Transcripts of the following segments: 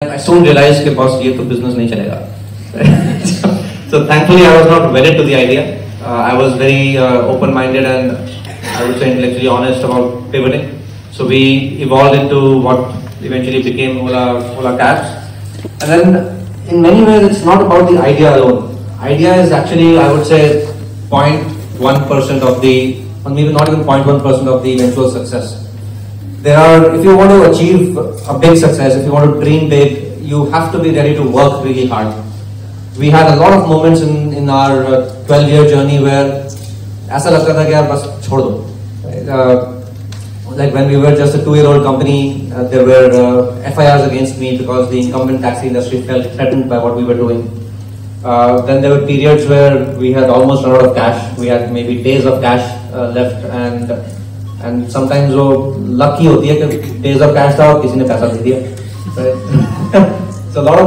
I soon realized कि boss ये तो business नहीं चलेगा. So thankfully I was not wedded to the idea. I was very open-minded and I would say intellectually honest about pivoting. So we evolved into what eventually became Ola Cabs. And then in many ways it's not about the idea alone. Idea is actually, I would say, 0.1% of the, or maybe not even 0.1% of the eventual success. If you want to achieve a big success, if you want to dream big, you have to be ready to work really hard. We had a lot of moments in our 12-year journey where ऐसा लगता था कि यार बस छोड़ दो. Like when we were just a 2-year-old company, there were FIRs against me because the incumbent taxi industry felt threatened by what we were doing. Then there were periods where we had almost run out of cash. We had maybe days of cash left, and sometimes वो lucky होती है कि days of cash था और किसी ने पैसा दे दिया. So a lot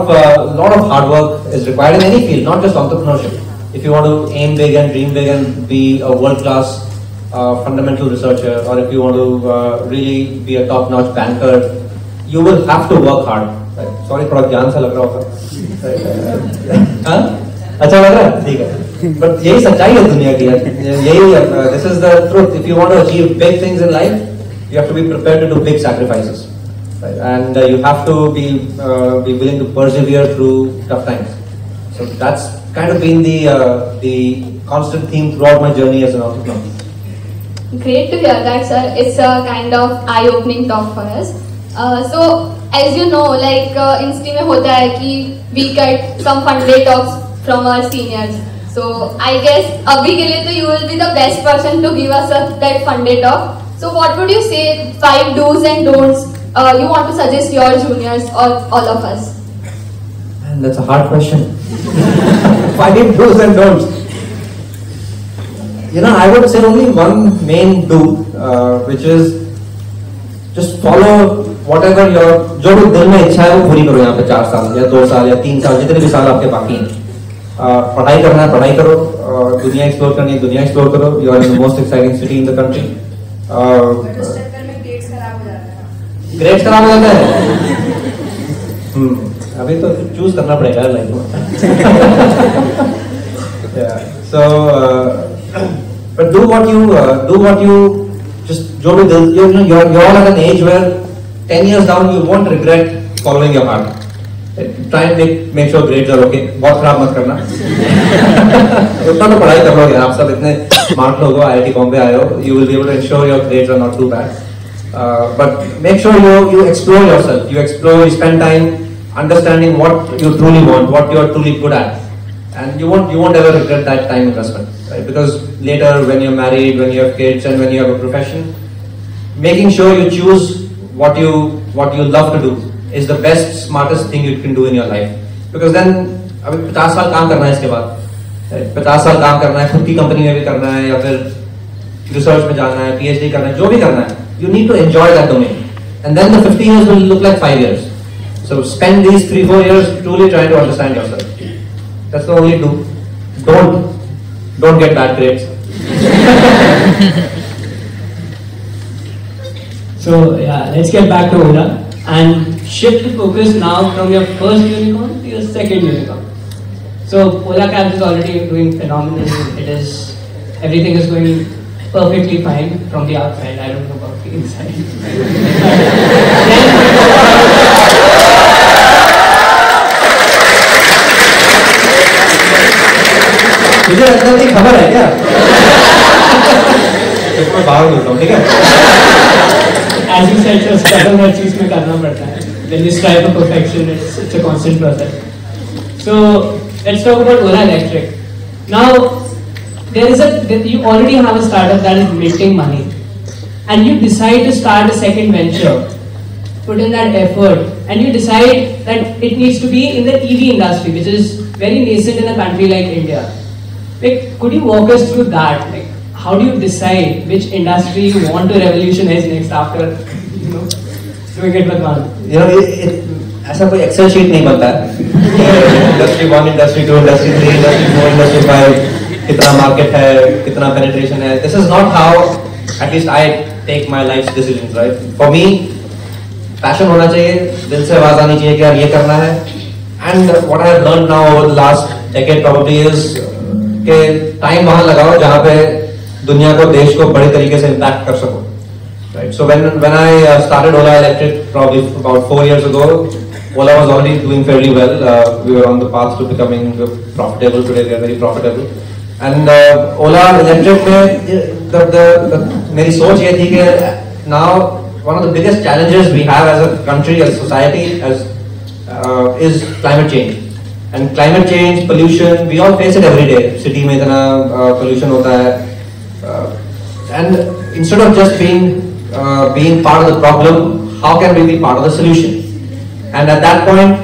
of hard work is required in any field, not just entrepreneurship. If you want to aim big and dream big and be a world-class fundamental researcher, or if you want to really be a top-notch banker, you will have to work hard. Right? Sorry, थोड़ा ज्ञान सा लग रहा होगा. हाँ? अच्छा लग रहा है? ठीक है. But यही सच्चाई है दुनिया की. This is the truth. If you want to achieve big things in life, you have to be prepared to do big sacrifices. Right? And you have to be willing to persevere through tough times. So that's kind of been the constant theme throughout my journey as an entrepreneur. Great to hear that, sir. It's a kind of eye-opening talk for us. So as you know, like insta में होता है कि we get some fun day talks from our seniors. So I guess अभी के लिए तो you will be the best person to give us that fun day talk. So what would you say 5 do's and don'ts you want to suggest your juniors or all of us? Man, that's a hard question. 5 do's and don'ts. I would say only one main do, which is just follow whatever जो भी दिल में इच्छा है वो पूरी करो. यहाँ पे 4 साल या 2 साल या 3 साल जितने भी साल आपके बाकी हैं, पढ़ाई करना है पढ़ाई करो, दुनिया एक्सप्लोर करनी है दुनिया एक्सप्लोर करो. You are in the most exciting city in the country. Grades खराब हो जाता है. अभी तो चूज करना पड़ेगा लाइफ में. But do what you just जो भी दिल, you're all at an age where 10 years down you won't regret following your heart. Try and make sure grades are okay. बहुत खराब मत करना. उतना तो पढ़ाई कर लोगे आप सब, इतने स्मार्ट लोग हो, IIT Bombay आए हो, you will be able to ensure your grades are not too bad. But make sure you explore yourself. You spend time understanding what you truly want, what you are truly good at, and you won't ever regret that time investment. Right? Because later, when you're married, when you have kids, and when you have a profession, making sure you choose what you love to do is the best, smartest thing you can do in your life. Because then, अभी 50 साल काम करना है इसके बाद, 50 साल काम करना है, खुद की कंपनी में भी करना है, या फिर रिसर्च में जाना है, PhD करना है, जो भी करना है, you need to enjoy that domain. And then the 50 years will look like 5 years. So spend these 3-4 years truly trying to understand yourself. That's the only do. Don't get bad grades. So yeah, let's get back to Ola and shift the focus now from your first unicorn to your second unicorn. So Ola Cabs is already doing phenomenally. Everything is going perfectly fine from the outside. I don't know about the inside. मुझे लगता है खबर है क्या? मैं बाहर बोलता हूँ, ठीक है? As you said, so struggle हर चीज में करना पड़ता है. When you strive for perfection, it's a constant process. So let's talk about Ola Electric. Now you already have a startup that is making money, and you decide to start a second venture, put in that effort, and you decide that it needs to be in the EV industry, which is very nascent in a country like India. Like, could you walk us through that? Like, how do you decide which industry you want to revolutionize next after, doing it with one? ऐसा कोई Excel sheet नहीं बनता है. Industry 1, Industry 2, Industry 3, Industry 4, Industry 5. कितना market है, कितना penetration है. This is not how, at least I take my life's decisions, right? For me, passion होना चाहिए. दिल से आवाज आनी चाहिए कि यार ये करना है. And what I have learned now over the last decade probably is कि टाइम वहाँ लगाओ जहाँ पे दुनिया को, देश को बड़े तरीके से इम्पैक्ट कर सको. Right. So when I started Ola Electric probably about 4 years ago, Ola was already doing fairly well. We were on the path to becoming profitable. Today we are very profitable. And Ola Electric में मेरी सोच ये थी कि now one of the biggest challenges we have as a country, as a society, is climate change. And climate change, pollution, we all face it every day. City में इतना pollution होता है. And instead of just being part of the problem, how can we be part of the solution? And at that point,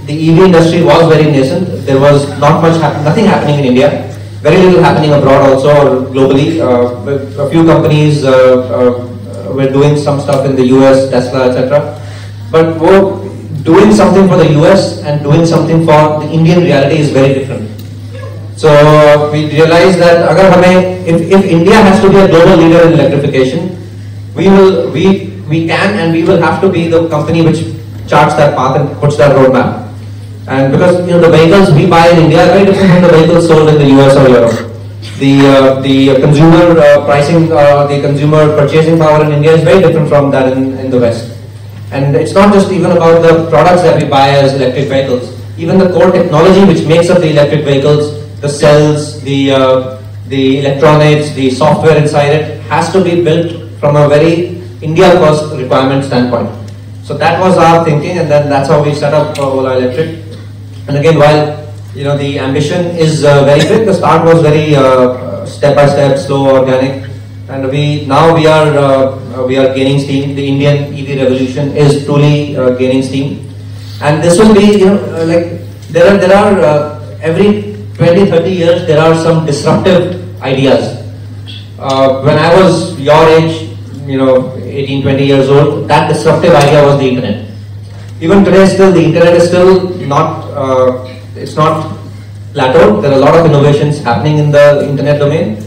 the EV industry was very nascent. There was nothing happening in India. Very little happening abroad also, or globally. A few companies were doing some stuff in the US, Tesla, etc. But doing something for the US and doing something for the Indian reality is very different. So we realized that अगर हमें, if India has to be a global leader in electrification, we can and we will have to be the company which charts that path and puts that roadmap. And because the vehicles we buy in India are very different from the vehicles sold in the US or Europe. The consumer pricing, the consumer purchasing power in India is very different from that in the West. And it's not just even about the products that we buy as electric vehicles. Even the core technology which makes up the electric vehicles, the cells, the electronics, the software inside it, has to be built from a very India first requirement standpoint. So that was our thinking, and then that's how we set up Ola Electric. And again, while the ambition is very big, the start was very step by step, slow, organic. And we are gaining steam. The Indian EV revolution is truly gaining steam. And this will be, like there are every 20-30 years there are some disruptive ideas. When I was your age, 18-20 years old, that disruptive idea was the internet. Even today, still the internet is still not it's not plateaued. There are a lot of innovations happening in the internet domain.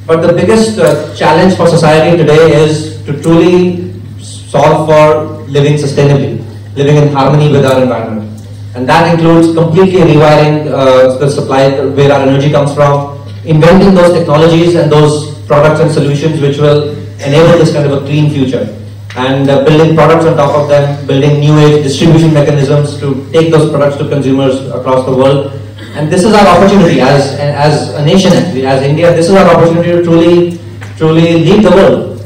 But the biggest challenge for society today is to truly solve for living sustainably, living in harmony with our environment. And that includes completely rewiring the supply, where our energy comes from, inventing those technologies and those products and solutions which will enable this kind of a clean future. And building products on top of them, building new age distribution mechanisms to take those products to consumers across the world. And this is our opportunity as a nation, actually, as India. This is our opportunity to truly lead the world.